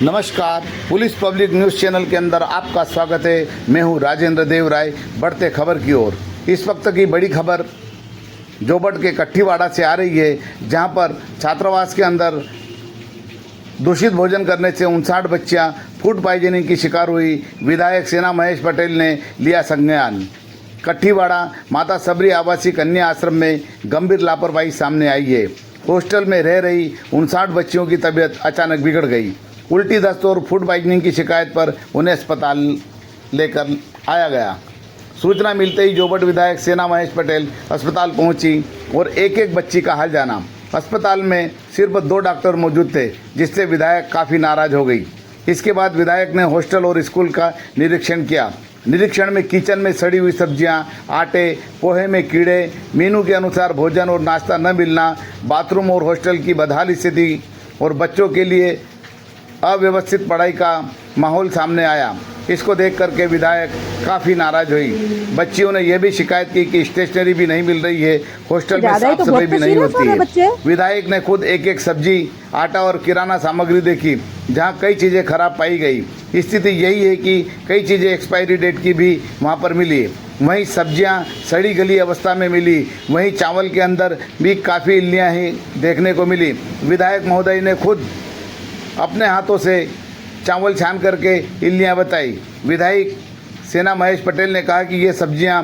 नमस्कार, police public news channel के अंदर आपका स्वागत है। मैं हूं राजेंद्र देव राय। बढ़ते खबर की ओर। इस वक्त की बड़ी खबर जोबट के कट्ठीवाड़ा से आ रही है, जहां पर छात्रावास के अंदर दूषित भोजन करने से 59 बच्चियां फूड पॉइजनिंग की शिकार हुई। विधायक सेना महेश पटेल ने लिया संज्ञान। कट्ठीवाड़ा माता सबरी आवासीय कन्या आश्रम में गंभीर लापरवाही सामने आई है। हॉस्टल में रह रही 59 बच्चियों की तबीयत अचानक बिगड़ गई। उल्टी दस्त और फूड पॉइजनिंग की शिकायत पर उन्हें अस्पताल लेकर आया गया। सूचना मिलते ही जोबट विधायक सेना महेश पटेल अस्पताल पहुंची और एक एक बच्ची का हाल जाना। अस्पताल में सिर्फ 2 डॉक्टर मौजूद थे, जिससे विधायक काफ़ी नाराज़ हो गई। इसके बाद विधायक ने हॉस्टल और स्कूल का निरीक्षण किया। निरीक्षण में किचन में सड़ी हुई सब्जियां, आटे, पोहे में कीड़े, मेनू के अनुसार भोजन और नाश्ता न मिलना, बाथरूम और हॉस्टल की बदहाल स्थिति और बच्चों के लिए अव्यवस्थित पढ़ाई का माहौल सामने आया। इसको देख करके विधायक काफ़ी नाराज़ हुई। बच्चियों ने यह भी शिकायत की कि स्टेशनरी भी नहीं मिल रही है, हॉस्टल में साफ सफाई भी नहीं होती है। विधायक ने खुद एक एक सब्जी, आटा और किराना सामग्री देखी, जहां कई चीज़ें खराब पाई गई। स्थिति यही है कि कई चीज़ें एक्सपायरी डेट की भी वहां पर मिली। वहीं सब्जियां सड़ी गली अवस्था में मिली। वहीं चावल के अंदर भी काफ़ी इल्लियाँ ही देखने को मिली। विधायक महोदय ने खुद अपने हाथों से चावल छान करके इल्लियाँ बताई। विधायक सेना महेश पटेल ने कहा कि ये सब्जियां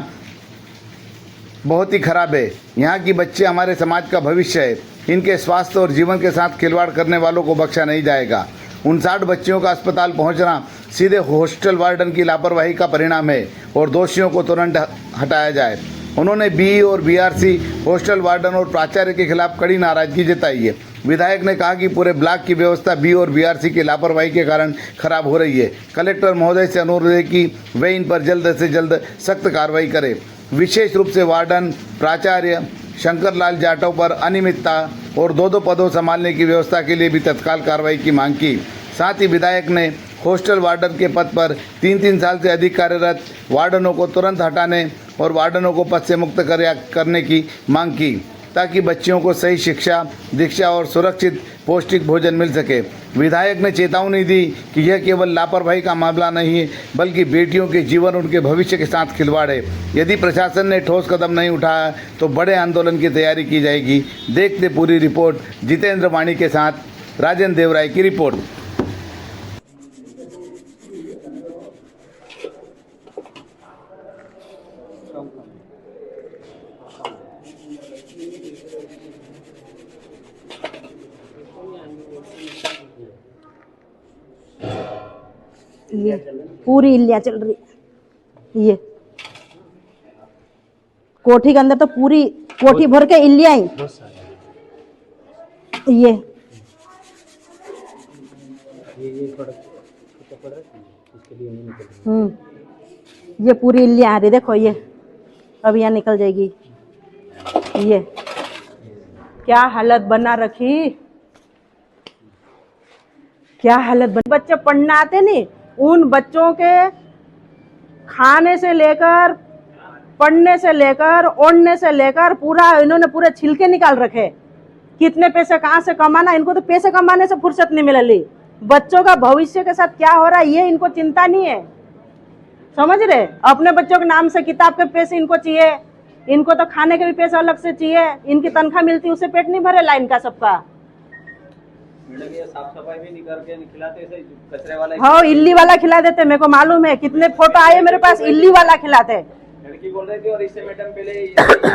बहुत ही खराब है। यहाँ की बच्चे हमारे समाज का भविष्य है। इनके स्वास्थ्य और जीवन के साथ खिलवाड़ करने वालों को बख्शा नहीं जाएगा। 59 बच्चियों का अस्पताल पहुँचना सीधे हॉस्टल वार्डन की लापरवाही का परिणाम है और दोषियों को तुरंत हटाया जाए। उन्होंने बीई और बीआरसी, हॉस्टल वार्डन और प्राचार्य के खिलाफ कड़ी नाराजगी जताई है। विधायक ने कहा कि पूरे ब्लॉक की व्यवस्था बी और बीआरसी की लापरवाही के कारण खराब हो रही है। कलेक्टर महोदय से अनुरोध है कि वे इन पर जल्द से जल्द सख्त कार्रवाई करें। विशेष रूप से वार्डन, प्राचार्य शंकरलाल जाटव पर अनियमितता और 2-2 पदों संभालने की व्यवस्था के लिए भी तत्काल कार्रवाई की मांग की। साथ ही विधायक ने हॉस्टल वार्डन के पद पर 3-3 साल से अधिक कार्यरत वार्डनों को तुरंत हटाने और वार्डनों को पद से मुक्त करने की मांग की, ताकि बच्चियों को सही शिक्षा, दीक्षा और सुरक्षित पौष्टिक भोजन मिल सके। विधायक ने चेतावनी दी कि यह केवल लापरवाही का मामला नहीं है, बल्कि बेटियों के जीवन, उनके भविष्य के साथ खिलवाड़ है। यदि प्रशासन ने ठोस कदम नहीं उठाया तो बड़े आंदोलन की तैयारी की जाएगी। देखते पूरी रिपोर्ट। जितेंद्र वाणी के साथ राजेंद्र देवराय की रिपोर्ट। ये पूरी इल्लियाँ चल रही। ये कोठी के अंदर तो पूरी कोठी भर के इल्लियाँ ही। ये ये पूरी इल्लियाँ आ रही। देखो ये अब यहाँ निकल जाएगी। ये क्या हालत बना रखी, क्या हालत बच्चे पढ़ना आते नहीं, उन बच्चों के खाने से लेकर, पढ़ने से लेकर, ओढ़ने से लेकर पूरा इन्होंने पूरे छिलके निकाल रखे। कितने पैसे कहाँ से कमाना, इनको तो पैसे कमाने से फुर्सत नहीं मिली। बच्चों का भविष्य के साथ क्या हो रहा है ये इनको चिंता नहीं है। समझ रहे? अपने बच्चों के नाम से किताब के पैसे इनको चाहिए, इनको तो खाने के भी पैसे अलग से चाहिए। इनकी तनख्वाह मिलती उससे पेट नहीं भरे लाइन का सबका। मैडम ये साफ सफाई भी नहीं करके खिलाते, ऐसे कचरे वाला। हाँ, इल्ली वाला खिला देते। मेरे को मालूम है, कितने फोटो आए मेरे पास, इल्ली वाला खिलाते। लड़की बोल रही थी और इससे मैडम पहले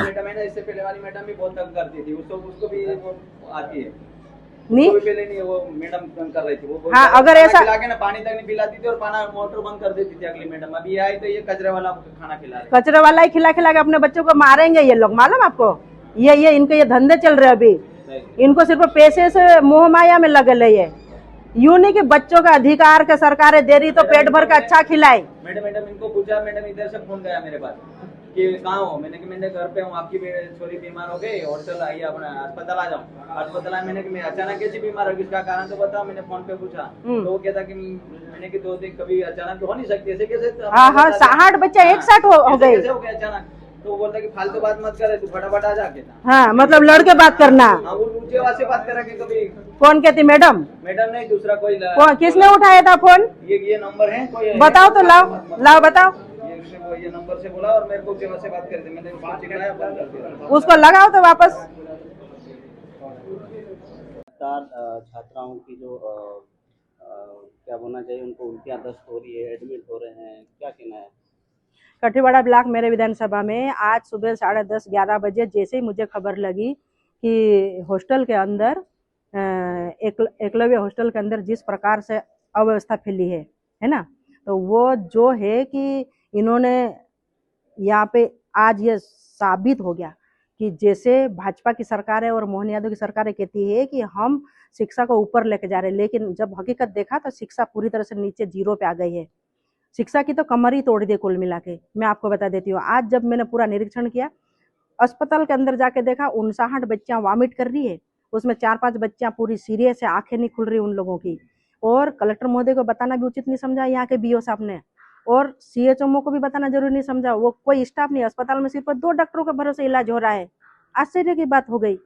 मैडम है ना, इससे पहले वाली मैडम भी बहुत तंग करती थी। उसको भी आती है नहीं, पहले नहीं वो मैडम तंग कर रही थी। वो हाँ, अगर ऐसा खिला के ना पानी तक नहीं पिलाती थी और पाना मोटर बंद कर देती थी अगली मैडम। अभी आई तो ये कचरे वाला खाना खिला रहे, कचरे वाला ही खिला खिला के अपने बच्चों को मारेंगे ये लोग। मालूम आपको? ये इनके ये धंधे चल रहे अभी। इनको सिर्फ पैसे से मोह माया में लगे ये। यूं नहीं कि बच्चों का अधिकार के सरकारें दे रही तो पेट भर के अच्छा खिलाए। मैडम इनको पूछा, मैडम इधर से फोन गया मेरे पास कि कहाँ हो। मैंने घर पे हूँ, आपकी छोरी बीमार हो गई और चल आइए अपना अस्पताल आ जाओ। अस्पताल मैंने कि मैं अचानक कैसी बीमार हो गई, इसका कारण तो बताओ। मैंने फोन पे पूछा तो वो कहता कि मैंने कि 2 दिन कभी अचानक हो नहीं सकती ऐसे कैसे। हाँ 60 बच्चे एक साथ हो गए अचानक। तो वो बोलता कि फालतू बात मत करे, तू फटाफट आ जाके ना। हाँ मतलब लड़के बात करना। हाँ, वो ऊंचे आवाज से बात करा के कभी। कौन कहती मैडम? मैडम नहीं, दूसरा कोई कौन, किसने उठाया था फोन? ये नंबर है कोई? बताओ तो, लाओ बताओ। ये नंबर से बोला और मेरे को ऊंचे आवाज से बात कर दी, मैंने उसको चिल्लाया, बंद कर दिया। उसको लगाओ तो वापस। छात्राओं की जो क्या बोलना चाहिए, उनको उल्टियाँ दस्त हो रही है, एडमिट हो रहे हैं, क्या कहना है? कठीवाड़ा ब्लॉक मेरे विधानसभा में आज सुबह 10:30-11 बजे जैसे ही मुझे खबर लगी कि हॉस्टल के अंदर एकलव्य हॉस्टल के अंदर जिस प्रकार से अव्यवस्था फैली है ना, तो वो जो है कि इन्होंने यहाँ पे आज ये साबित हो गया कि जैसे भाजपा की सरकार है और मोहन यादव की सरकार कहती है कि हम शिक्षा को ऊपर लेके जा रहे हैं, लेकिन जब हकीकत देखा तो शिक्षा पूरी तरह से नीचे जीरो पे आ गई है। शिक्षा की तो कमर ही तोड़ दी कुल मिला के। मैं आपको बता देती हूँ, आज जब मैंने पूरा निरीक्षण किया, अस्पताल के अंदर जाके देखा 59 बच्चियां वॉमिट कर रही है, उसमें 4-5 बच्चियां पूरी सीरियस है, आंखें नहीं खुल रही उन लोगों की। और कलेक्टर महोदय को बताना भी उचित नहीं समझा यहाँ के बीओ साहब ने, और सीएचएमओ को भी बताना जरूरी नहीं समझा। वो कोई स्टाफ नहीं, अस्पताल में सिर्फ 2 डॉक्टरों के भरोसे इलाज हो रहा है। आश्चर्य की बात हो गई।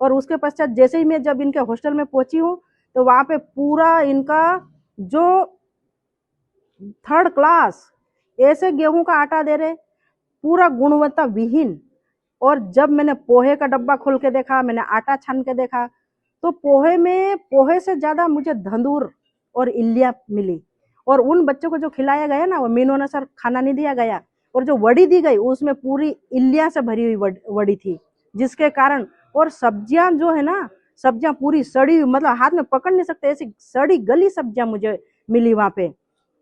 और उसके पश्चात जैसे ही मैं जब इनके हॉस्टल में पहुंची हूँ तो वहां पे पूरा इनका जो 3rd क्लास ऐसे गेहूं का आटा दे रहे, पूरा गुणवत्ता विहीन। और जब मैंने पोहे का डब्बा खोल के देखा, मैंने आटा छान के देखा, तो पोहे से ज्यादा मुझे धंधूर और इल्लियां मिली। और उन बच्चों को जो खिलाया गया ना, वो मीनों सर खाना नहीं दिया गया, और जो वड़ी दी गई उसमें पूरी इल्लियां से भरी हुई वड़ी थी, जिसके कारण। और सब्जियां जो है ना, सब्जियां पूरी सड़ी, मतलब हाथ में पकड़ नहीं सकते ऐसी सड़ी गली सब्जियां मुझे मिली वहां पे।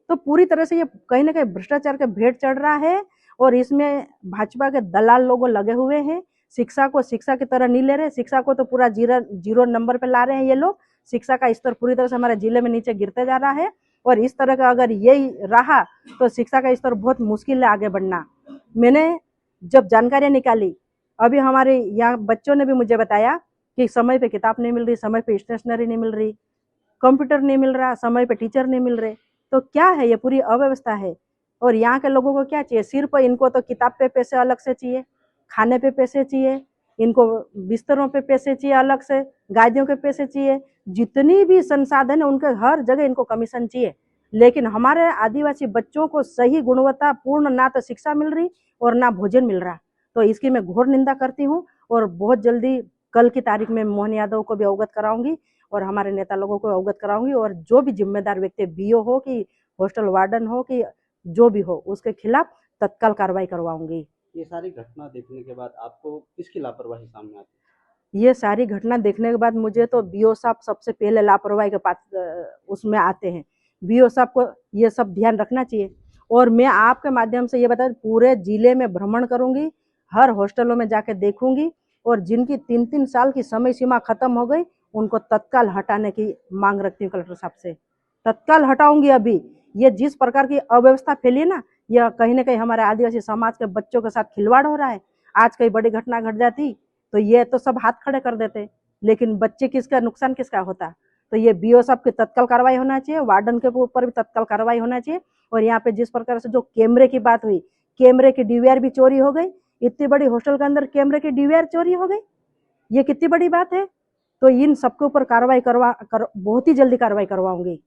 तो पूरी तरह से ये कहीं ना कहीं भ्रष्टाचार के भेंट चढ़ रहा है, और इसमें भाजपा के दलाल लोग लगे हुए हैं। शिक्षा को शिक्षा की तरह नहीं ले रहे, शिक्षा को तो पूरा जीरो नंबर पे ला रहे हैं ये लोग। शिक्षा का स्तर पूरी तरह से हमारे जिले में नीचे गिरते जा रहा है, और इस तरह का अगर यही रहा तो शिक्षा का स्तर बहुत मुश्किल है आगे बढ़ना। मैंने जब जानकारियां निकाली, अभी हमारे यहाँ बच्चों ने भी मुझे बताया कि समय पे किताब नहीं मिल रही, समय पे स्टेशनरी नहीं मिल रही, कंप्यूटर नहीं मिल रहा, समय पे टीचर नहीं मिल रहे। तो क्या है, ये पूरी अव्यवस्था है। और यहाँ के लोगों को क्या चाहिए? सिर्फ इनको तो किताब पे पैसे अलग से चाहिए, खाने पे पैसे चाहिए, इनको बिस्तरों पे पैसे चाहिए अलग से, गाड़ियों के पैसे चाहिए, जितनी भी संसाधन है उनके हर जगह इनको कमीशन चाहिए। लेकिन हमारे आदिवासी बच्चों को सही गुणवत्ता पूर्ण ना तो शिक्षा मिल रही और ना भोजन मिल रहा। तो इसकी मैं घोर निंदा करती हूँ, और बहुत जल्दी कल की तारीख में मोहन यादव को भी अवगत कराऊंगी और हमारे नेता लोगों को अवगत कराऊंगी, और जो भी जिम्मेदार व्यक्ति बीओ हो कि हॉस्टल वार्डन हो कि जो भी हो, उसके खिलाफ तत्काल कार्रवाई करवाऊंगी। ये सारी घटना देखने के बाद आपको किसकी लापरवाही सामने आती है? ये सारी घटना देखने के बाद मुझे तो बीओ साहब सबसे पहले लापरवाही के पास उसमें आते हैं। बीओ साहब को ये सब ध्यान रखना चाहिए। और मैं आपके माध्यम से ये बता, पूरे जिले में भ्रमण करूंगी, हर हॉस्टलों में जाके देखूंगी, और जिनकी 3-3 साल की समय सीमा खत्म हो गई उनको तत्काल हटाने की मांग रखती हूँ कलेक्टर साहब से। तत्काल हटाऊंगी। अभी ये जिस प्रकार की अव्यवस्था फैली है ना, यह कहीं ना कहीं हमारे आदिवासी समाज के बच्चों के साथ खिलवाड़ हो रहा है। आज कई बड़ी घटना घट जाती तो ये तो सब हाथ खड़े कर देते, लेकिन बच्चे किसका नुकसान किसका होता। तो ये बीओ साहब की तत्काल कार्रवाई होना चाहिए, वार्डन के ऊपर भी तत्काल कार्रवाई होना चाहिए। और यहाँ पे जिस प्रकार से जो कैमरे की बात हुई, कैमरे की डीवीआर भी चोरी हो गई, इतनी बड़ी हॉस्टल के अंदर कैमरे की डीवीआर चोरी हो गई, ये कितनी बड़ी बात है। तो इन सबके ऊपर कार्रवाई बहुत ही जल्दी कार्रवाई करवाऊंगी।